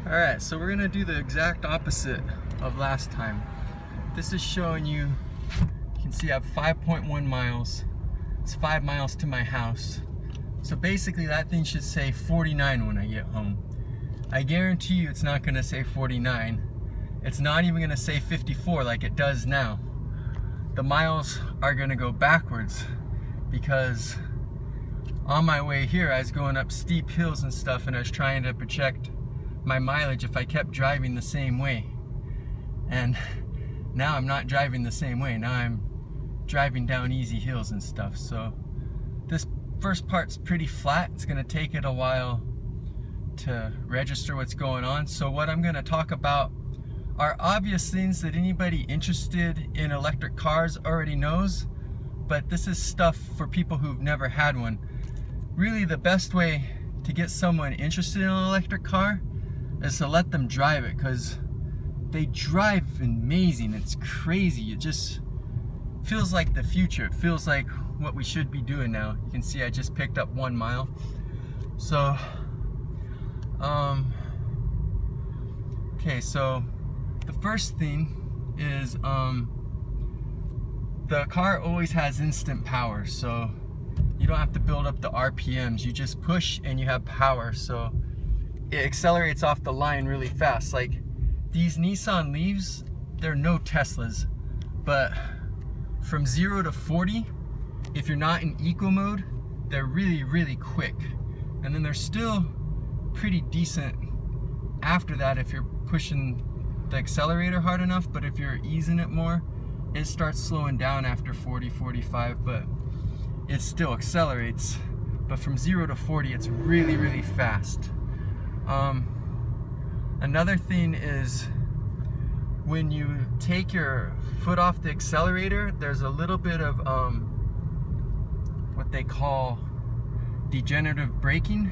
Alright, so we're gonna do the exact opposite of last time. This is showing you can see I have 5.1 miles. It's 5 miles to my house. So basically that thing should say 49 when I get home. I guarantee you it's not gonna say 49. It's not even gonna say 54 like it does now. The miles are gonna go backwards because on my way here I was going up steep hills and stuff, and I was trying to project my mileage if I kept driving the same way. And now I'm not driving the same way. Now I'm driving down easy hills and stuff. So this first part's pretty flat. It's gonna take it a while to register what's going on. So what I'm gonna talk about are obvious things that anybody interested in electric cars already knows, but this is stuff for people who've never had one. Really, the best way to get someone interested in an electric car is to let them drive it, because they drive amazing. It's crazy. It just feels like the future. It feels like what we should be doing now. You can see I just picked up 1 mile. So, okay, so the first thing is the car always has instant power, so you don't have to build up the RPMs. You just push and you have power, so it accelerates off the line really fast. Like these Nissan Leafs, they're no Teslas, but from 0 to 40, if you're not in eco mode, they're really, really quick. And then they're still pretty decent after that if you're pushing the accelerator hard enough, but if you're easing it more, it starts slowing down after 40, 45, but it still accelerates. But from 0 to 40, it's really, really fast. Another thing is when you take your foot off the accelerator, there's a little bit of what they call degenerative braking.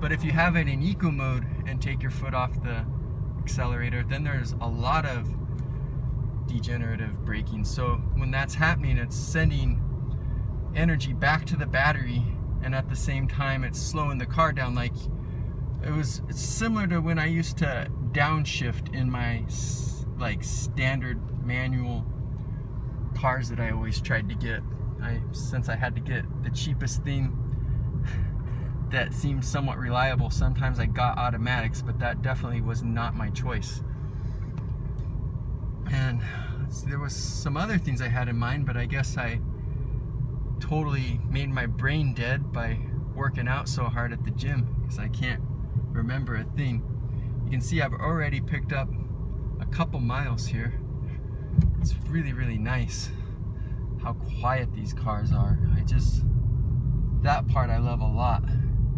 But if you have it in eco mode and take your foot off the accelerator, then there's a lot of degenerative braking. So when that's happening, it's sending energy back to the battery, and at the same time it's slowing the car down. Like it's similar to when I used to downshift in my like standard manual cars that I always tried to get. Since I had to get the cheapest thing that seemed somewhat reliable, sometimes I got automatics, but that definitely was not my choice. And there was some other things I had in mind, but I guess I totally made my brain dead by working out so hard at the gym, because I can't remember a thing. You can see I've already picked up a couple miles here. It's really, really nice how quiet these cars are. That part I love a lot.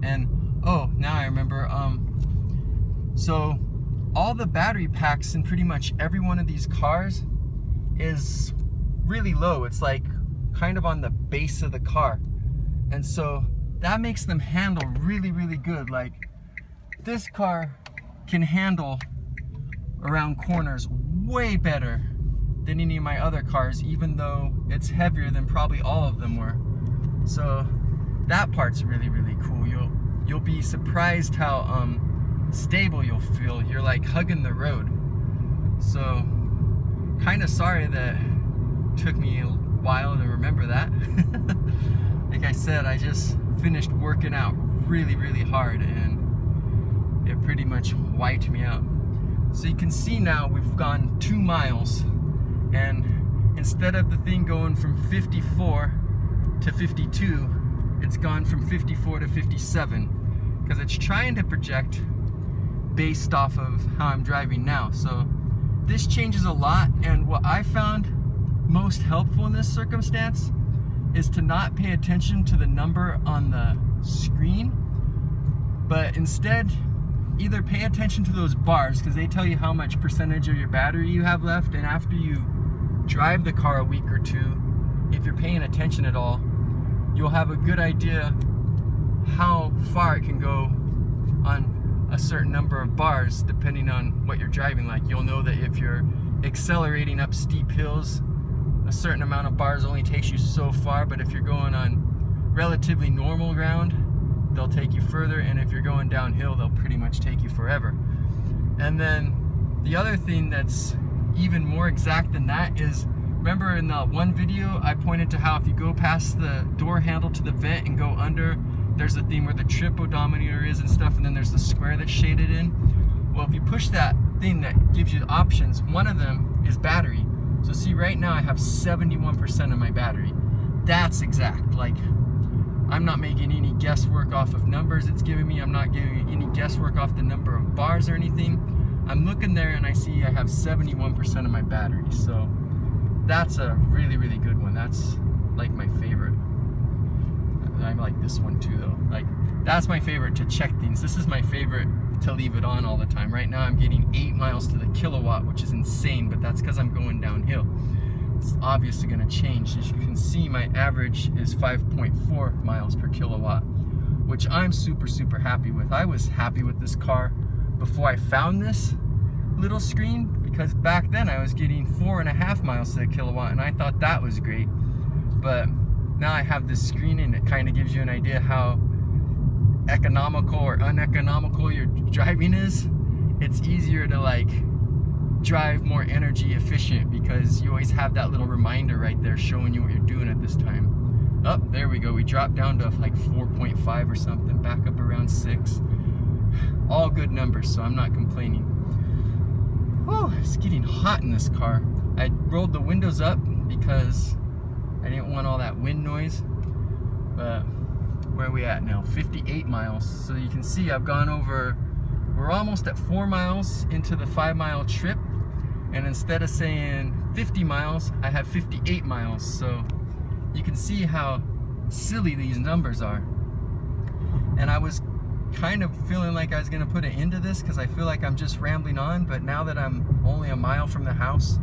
And oh, now I remember, so all the battery packs in pretty much every one of these cars is really low. It's like kind of on the base of the car, and so that makes them handle really, really good. Like this car can handle around corners way better than any of my other cars, even though it's heavier than probably all of them were. So that part's really, really cool. You'll be surprised how stable you'll feel. You're like hugging the road. So kind of sorry that it took me a while to remember that. Like I said, I just finished working out really, really hard, and it pretty much wiped me out. So you can see now we've gone 2 miles, and instead of the thing going from 54 to 52, it's gone from 54 to 57, because it's trying to project based off of how I'm driving now. So this changes a lot, and what I found most helpful in this circumstance is to not pay attention to the number on the screen, but instead either pay attention to those bars, because they tell you how much percentage of your battery you have left, and after you drive the car a week or two, if you're paying attention at all, you'll have a good idea how far it can go on a certain number of bars depending on what you're driving. Like you'll know that if you're accelerating up steep hills, a certain amount of bars only takes you so far, but if you're going on relatively normal ground, they'll take you further, and if you're going downhill, they'll pretty much take you forever. And then the other thing that's even more exact than that is, remember in the one video I pointed to how if you go past the door handle to the vent and go under, there's the thing where the trip odometer is and stuff, and then there's the square that's shaded in. Well, if you push that thing that gives you the options, one of them is battery. So see, right now I have 71% of my battery. That's exact. Like, I'm not making any guesswork off of numbers it's giving me. I'm not giving any guesswork off the number of bars or anything. I'm looking there and I see I have 71% of my battery. So that's a really, really good one. That's like my favorite. I like this one too though. Like, that's my favorite to check things. This is my favorite to leave it on all the time. Right now I'm getting 8 miles to the kilowatt, which is insane, but that's because I'm going downhill. It's obviously going to change. As you can see, my average is 5.4 miles per kilowatt, which I'm super, super happy with. I was happy with this car before I found this little screen, because back then I was getting 4.5 miles to the kilowatt and I thought that was great. But now I have this screen and it kind of gives you an idea how economical or uneconomical your driving is. It's easier to like drive more energy efficient because you always have that little reminder right there showing you what you're doing at this time. Oh, there we go. We dropped down to like 4.5 or something, back up around 6. All good numbers, so I'm not complaining. Oh, it's getting hot in this car. I rolled the windows up because I didn't want all that wind noise. But where are we at now? 58 miles. So you can see I've gone over, we're almost at 4 miles into the 5-mile trip. And instead of saying 50 miles, I have 58 miles. So you can see how silly these numbers are. And I was kind of feeling like I was gonna put an end to this because I feel like I'm just rambling on, but now that I'm only a mile from the house,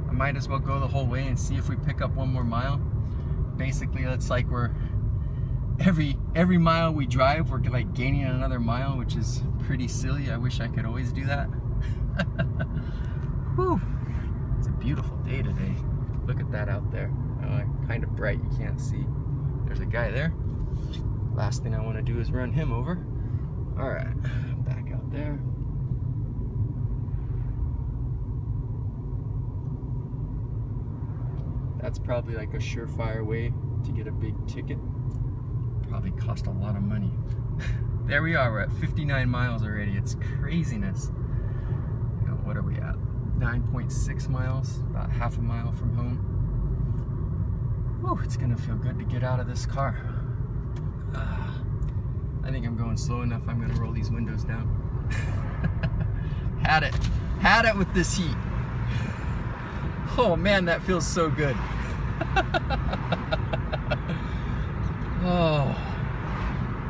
I might as well go the whole way and see if we pick up 1 more mile. Basically, it's like we're every mile we drive, we're like gaining another mile, which is pretty silly. I wish I could always do that. Whew. It's a beautiful day today. Look at that out there. Kind of bright, you can't see. There's a guy there. Last thing I want to do is run him over. All right, back out there. That's probably like a surefire way to get a big ticket. Probably cost a lot of money. There we are, we're at 59 miles already. It's craziness. You know, what are we at? 9.6 miles, about half a mile from home. Whew, it's gonna feel good to get out of this car. I think I'm going slow enough. I'm gonna roll these windows down. Had it with this heat. Oh man, that feels so good. Oh,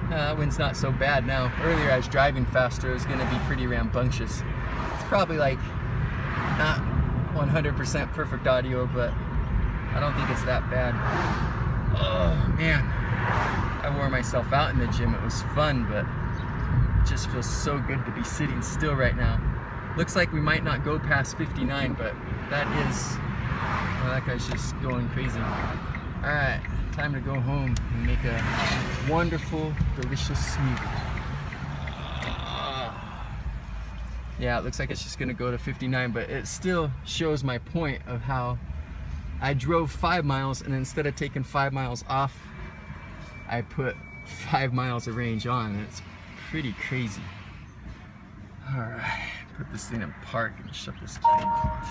that wind's not so bad now. Earlier I was driving faster. It was gonna be pretty rambunctious. It's probably like not 100% perfect audio, but I don't think it's that bad. Oh man, I wore myself out in the gym. It was fun, but it just feels so good to be sitting still right now. Looks like we might not go past 59, but that is, well, that guy's just going crazy. All right, time to go home and make a wonderful, delicious smoothie. Yeah, it looks like it's just gonna go to 59, but it still shows my point of how I drove 5 miles, and instead of taking 5 miles off, I put 5 miles of range on. It's pretty crazy. All right, put this thing in park and shut this camera off.